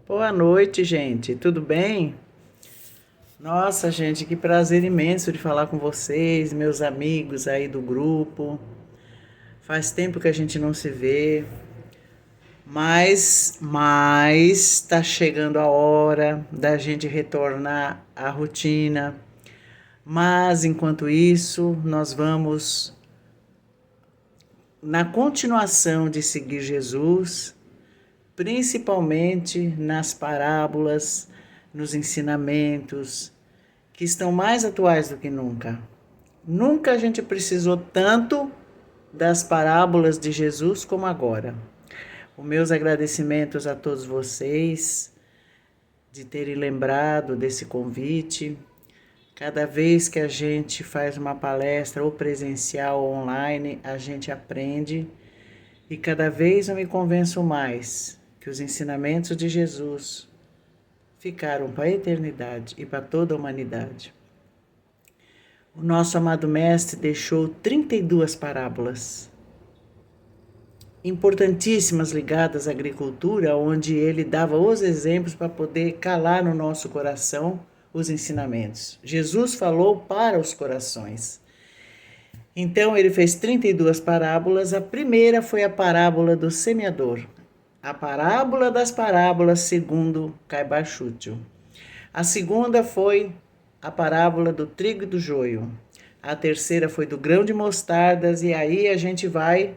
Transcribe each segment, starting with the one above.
Boa noite, gente. Tudo bem? Nossa, gente, que prazer imenso de falar com vocês, meus amigos aí do grupo. Faz tempo que a gente não se vê, mas está chegando a hora da gente retornar à rotina. Mas enquanto isso, nós vamos na continuação de seguir Jesus, principalmente nas parábolas, nos ensinamentos, que estão mais atuais do que nunca. Nunca a gente precisou tanto das parábolas de Jesus como agora. Os meus agradecimentos a todos vocês de terem lembrado desse convite. Cada vez que a gente faz uma palestra ou presencial ou online, a gente aprende e cada vez eu me convenço mais que os ensinamentos de Jesus ficaram para a eternidade e para toda a humanidade. O nosso amado mestre deixou 32 parábolas, importantíssimas ligadas à agricultura, onde ele dava os exemplos para poder calar no nosso coração os ensinamentos. Jesus falou para os corações. Então ele fez 32 parábolas. A primeira foi a parábola do semeador, a parábola das parábolas segundo Caibachútil. A segunda foi a parábola do trigo e do joio. A terceira foi do grão de mostardas, e aí a gente vai,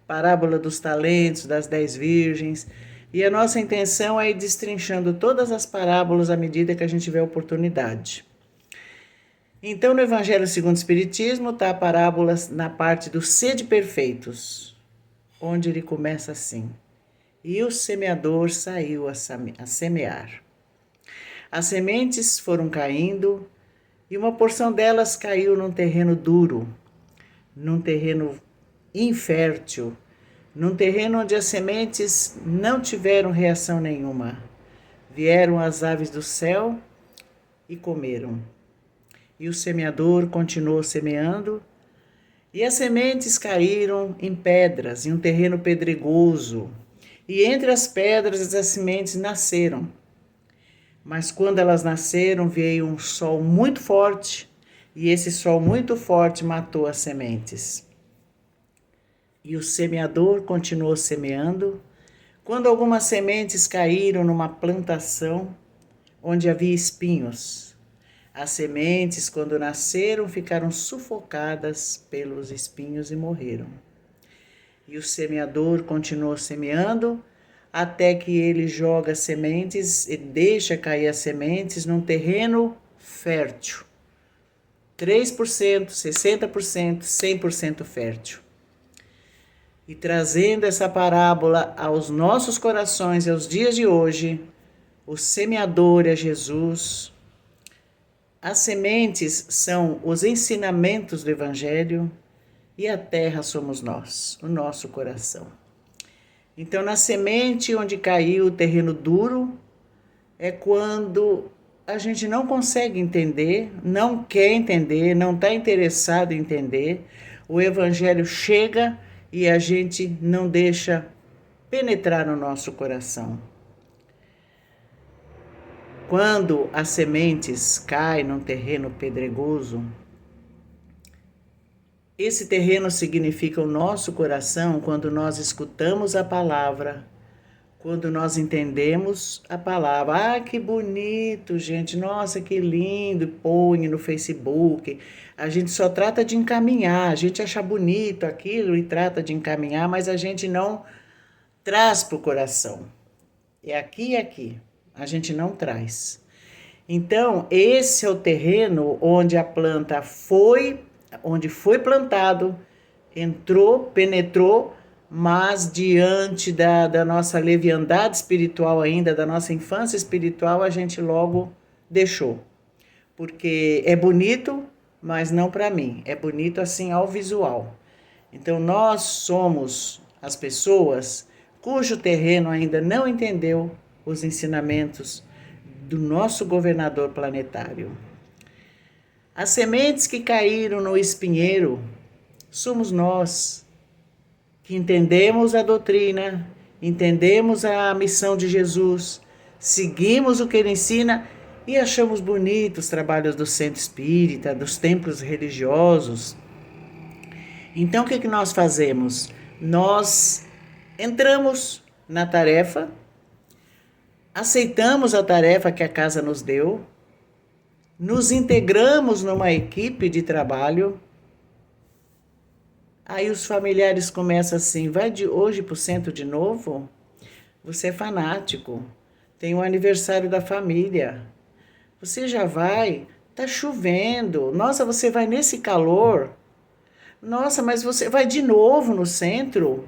parábola dos talentos, das 10 virgens. E a nossa intenção é ir destrinchando todas as parábolas à medida que a gente tiver oportunidade. Então, no Evangelho segundo o Espiritismo, está a parábola na parte dos sede perfeitos, onde ele começa assim: e o semeador saiu a semear. As sementes foram caindo e uma porção delas caiu num terreno duro, num terreno infértil, num terreno onde as sementes não tiveram reação nenhuma. Vieram as aves do céu e comeram. E o semeador continuou semeando, e as sementes caíram em pedras, em um terreno pedregoso. E entre as pedras as sementes nasceram. Mas quando elas nasceram, veio um sol muito forte, e esse sol muito forte matou as sementes. E o semeador continuou semeando. Quando algumas sementes caíram numa plantação onde havia espinhos, as sementes, quando nasceram, ficaram sufocadas pelos espinhos e morreram. E o semeador continuou semeando, até que ele joga sementes e deixa cair as sementes num terreno fértil. 3%, 60%, 100% fértil. E trazendo essa parábola aos nossos corações e aos dias de hoje, o semeador é Jesus. As sementes são os ensinamentos do Evangelho e a terra somos nós, o nosso coração. Então, na semente onde caiu o terreno duro, é quando a gente não consegue entender, não quer entender, não está interessado em entender. O Evangelho chega e a gente não deixa penetrar no nosso coração. Quando as sementes caem num terreno pedregoso, esse terreno significa o nosso coração quando nós escutamos a palavra, quando nós entendemos a palavra. Ah, que bonito, gente, nossa, que lindo, põe no Facebook. A gente só trata de encaminhar, a gente acha bonito aquilo e trata de encaminhar, mas a gente não traz para o coração. É aqui e aqui, a gente não traz. Então, esse é o terreno onde a planta onde foi plantado, entrou, penetrou, mas diante da nossa leviandade espiritual ainda, da nossa infância espiritual, a gente logo deixou. Porque é bonito, mas não para mim. É bonito assim ao visual. Então nós somos as pessoas cujo terreno ainda não entendeu os ensinamentos do nosso governador planetário. As sementes que caíram no espinheiro somos nós, que entendemos a doutrina, entendemos a missão de Jesus, seguimos o que ele ensina e achamos bonitos os trabalhos do centro espírita, dos templos religiosos. Então, o que nós fazemos? Nós entramos na tarefa, aceitamos a tarefa que a casa nos deu, nos integramos numa equipe de trabalho. Aí os familiares começam assim: vai de hoje para o centro de novo? Você é fanático. Tem o aniversário da família. Você já vai? Tá chovendo. Nossa, você vai nesse calor? Nossa, mas você vai de novo no centro?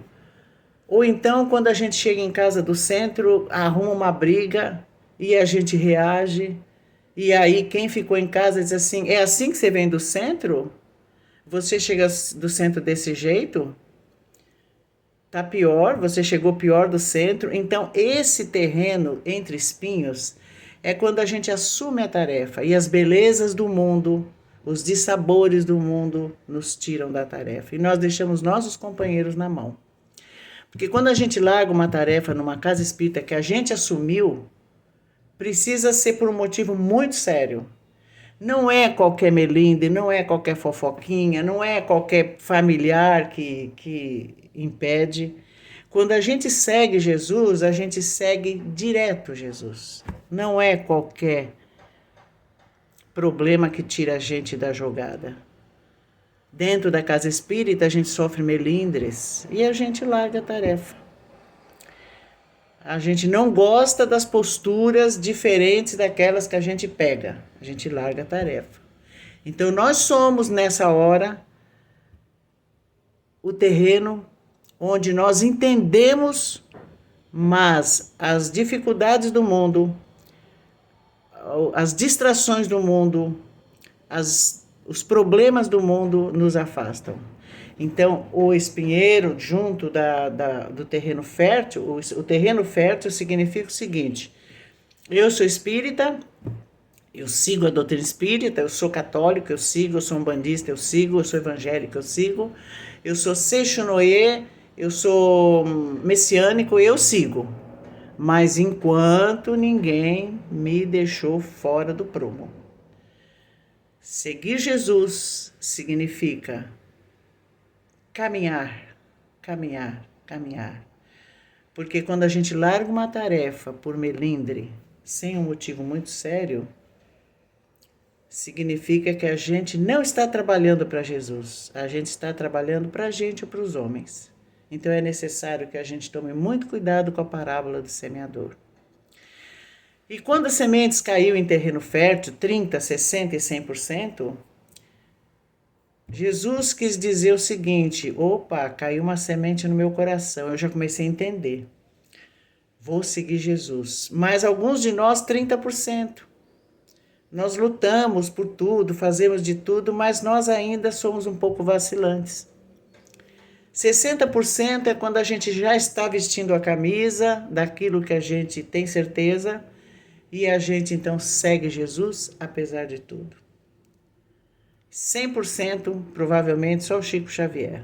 Ou então, quando a gente chega em casa do centro, arruma uma briga e a gente reage. E aí, quem ficou em casa diz assim: é assim que você vem do centro? Você chega do centro desse jeito? Tá pior, você chegou pior do centro. Então, esse terreno entre espinhos é quando a gente assume a tarefa e as belezas do mundo, os dissabores do mundo nos tiram da tarefa e nós deixamos nossos companheiros na mão. Porque quando a gente larga uma tarefa numa casa espírita que a gente assumiu, precisa ser por um motivo muito sério. Não é qualquer melindre, não é qualquer fofoquinha, não é qualquer familiar que impede. Quando a gente segue Jesus, a gente segue direto Jesus. Não é qualquer problema que tira a gente da jogada. Dentro da casa espírita, a gente sofre melindres e a gente larga a tarefa. A gente não gosta das posturas diferentes daquelas que a gente pega. A gente larga a tarefa. Então, nós somos, nessa hora, o terreno onde nós entendemos, mas as dificuldades do mundo, as distrações do mundo, os problemas do mundo nos afastam. Então, o espinheiro, junto do terreno fértil, o terreno fértil significa o seguinte: eu sou espírita, eu sigo a doutrina espírita, eu sou católico, eu sigo, eu sou umbandista, eu sigo, eu sou evangélico, eu sigo, eu sou Seixonoye, eu sou messiânico, eu sigo. Mas enquanto ninguém me deixou fora do prumo. Seguir Jesus significa caminhar, caminhar, caminhar. Porque quando a gente larga uma tarefa por melindre, sem um motivo muito sério, significa que a gente não está trabalhando para Jesus, a gente está trabalhando para a gente ou para os homens. Então é necessário que a gente tome muito cuidado com a parábola do semeador. E quando as sementes caiu em terreno fértil, 30%, 60% e 100%, Jesus quis dizer o seguinte: opa, caiu uma semente no meu coração, eu já comecei a entender. Vou seguir Jesus. Mas alguns de nós, 30%. Nós lutamos por tudo, fazemos de tudo, mas nós ainda somos um pouco vacilantes. 60% é quando a gente já está vestindo a camisa daquilo que a gente tem certeza e a gente então segue Jesus apesar de tudo. 100% provavelmente só o Chico Xavier.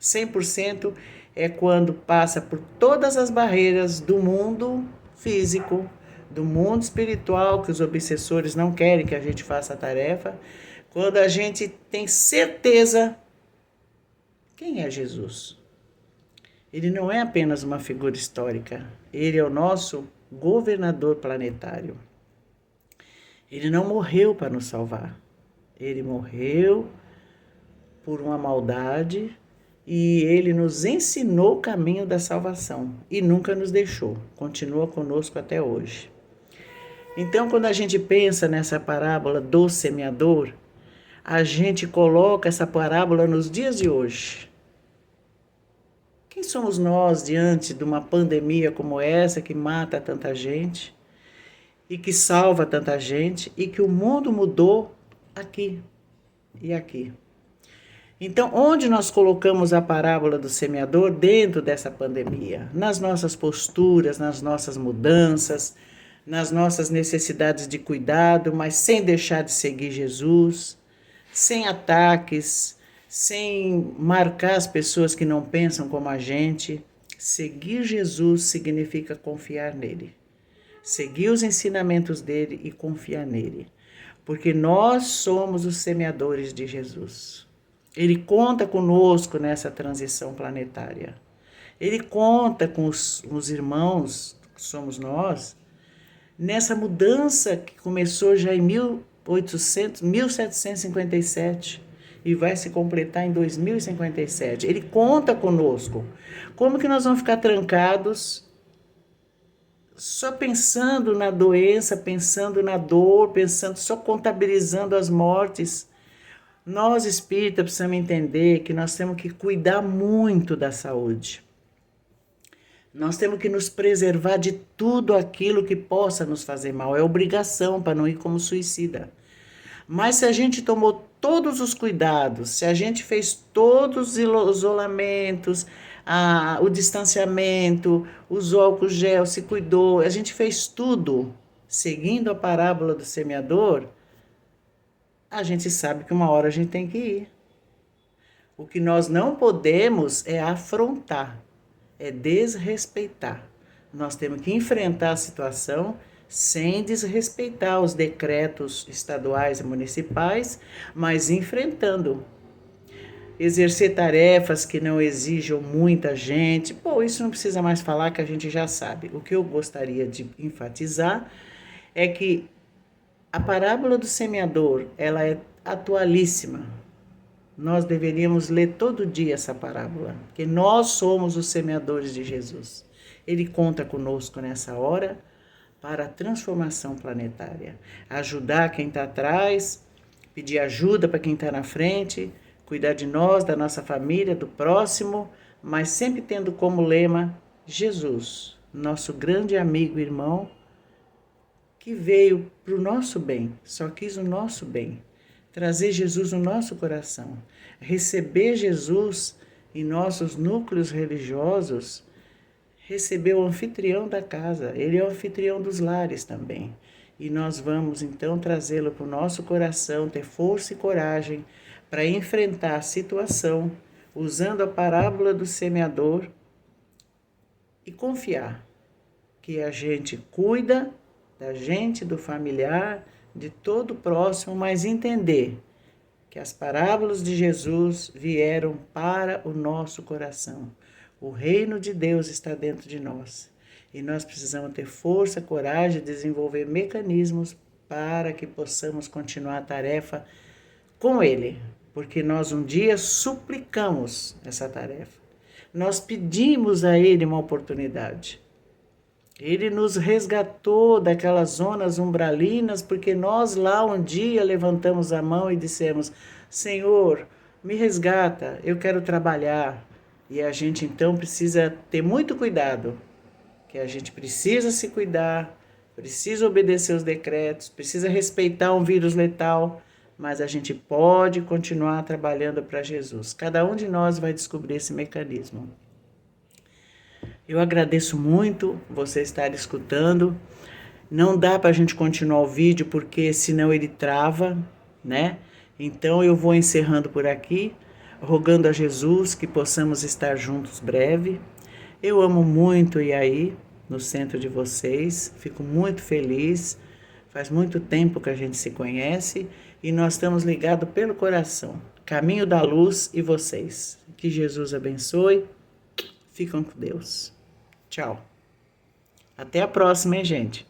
100% é quando passa por todas as barreiras do mundo físico, do mundo espiritual, que os obsessores não querem que a gente faça a tarefa, quando a gente tem certeza quem é Jesus. Ele não é apenas uma figura histórica, ele é o nosso governador planetário. Ele não morreu para nos salvar. Ele morreu por uma maldade e ele nos ensinou o caminho da salvação e nunca nos deixou, continua conosco até hoje. Então, quando a gente pensa nessa parábola do semeador, a gente coloca essa parábola nos dias de hoje. Quem somos nós diante de uma pandemia como essa que mata tanta gente e que salva tanta gente e que o mundo mudou aqui e aqui? Então, onde nós colocamos a parábola do semeador dentro dessa pandemia? Nas nossas posturas, nas nossas mudanças, nas nossas necessidades de cuidado, mas sem deixar de seguir Jesus, sem ataques, sem marcar as pessoas que não pensam como a gente. Seguir Jesus significa confiar nele. seguir os ensinamentos dele e confiar nele. Porque nós somos os semeadores de Jesus. Ele conta conosco nessa transição planetária. Ele conta com os irmãos, que somos nós, nessa mudança que começou já em 1757 e vai se completar em 2057. Ele conta conosco. Como que nós vamos ficar trancados só pensando na doença, pensando na dor, pensando, só contabilizando as mortes? Nós espíritas precisamos entender que nós temos que cuidar muito da saúde. Nós temos que nos preservar de tudo aquilo que possa nos fazer mal. É obrigação para não ir como suicida. Mas se a gente tomou todos os cuidados, se a gente fez todos os isolamentos, o distanciamento, os álcool gel, se cuidou, a gente fez tudo seguindo a parábola do semeador, a gente sabe que uma hora a gente tem que ir. O que nós não podemos é afrontar, é desrespeitar. Nós temos que enfrentar a situação sem desrespeitar os decretos estaduais e municipais, mas enfrentando. Exercer tarefas que não exijam muita gente, isso não precisa mais falar, que a gente já sabe. O que eu gostaria de enfatizar é que a parábola do semeador, ela é atualíssima. Nós deveríamos ler todo dia essa parábola, porque nós somos os semeadores de Jesus. Ele conta conosco nessa hora para a transformação planetária. Ajudar quem está atrás, pedir ajuda para quem está na frente, cuidar de nós, da nossa família, do próximo, mas sempre tendo como lema Jesus, nosso grande amigo e irmão, que veio para o nosso bem, só quis o nosso bem. Trazer Jesus no nosso coração, receber Jesus em nossos núcleos religiosos, receber o anfitrião da casa, ele é o anfitrião dos lares também. E nós vamos então trazê-lo para o nosso coração, ter força e coragem para enfrentar a situação, usando a parábola do semeador e confiar que a gente cuida da gente, do familiar, de todo o próximo, mas entender que as parábolas de Jesus vieram para o nosso coração. O reino de Deus está dentro de nós e nós precisamos ter força, coragem, desenvolver mecanismos para que possamos continuar a tarefa com Ele, porque nós um dia suplicamos essa tarefa. Nós pedimos a Ele uma oportunidade. Ele nos resgatou daquelas zonas umbralinas, porque nós lá um dia levantamos a mão e dissemos: Senhor, me resgata, eu quero trabalhar. E a gente então precisa ter muito cuidado, que a gente precisa se cuidar, precisa obedecer os decretos, precisa respeitar um vírus letal, mas a gente pode continuar trabalhando para Jesus. Cada um de nós vai descobrir esse mecanismo. Eu agradeço muito você estar escutando. Não dá para a gente continuar o vídeo, porque senão ele trava, né? Então eu vou encerrando por aqui, rogando a Jesus que possamos estar juntos breve. Eu amo muito ir aí no centro de vocês, fico muito feliz. Faz muito tempo que a gente se conhece e nós estamos ligados pelo coração. Caminho da luz e vocês. Que Jesus abençoe. Fiquem com Deus. Tchau. Até a próxima, hein, gente?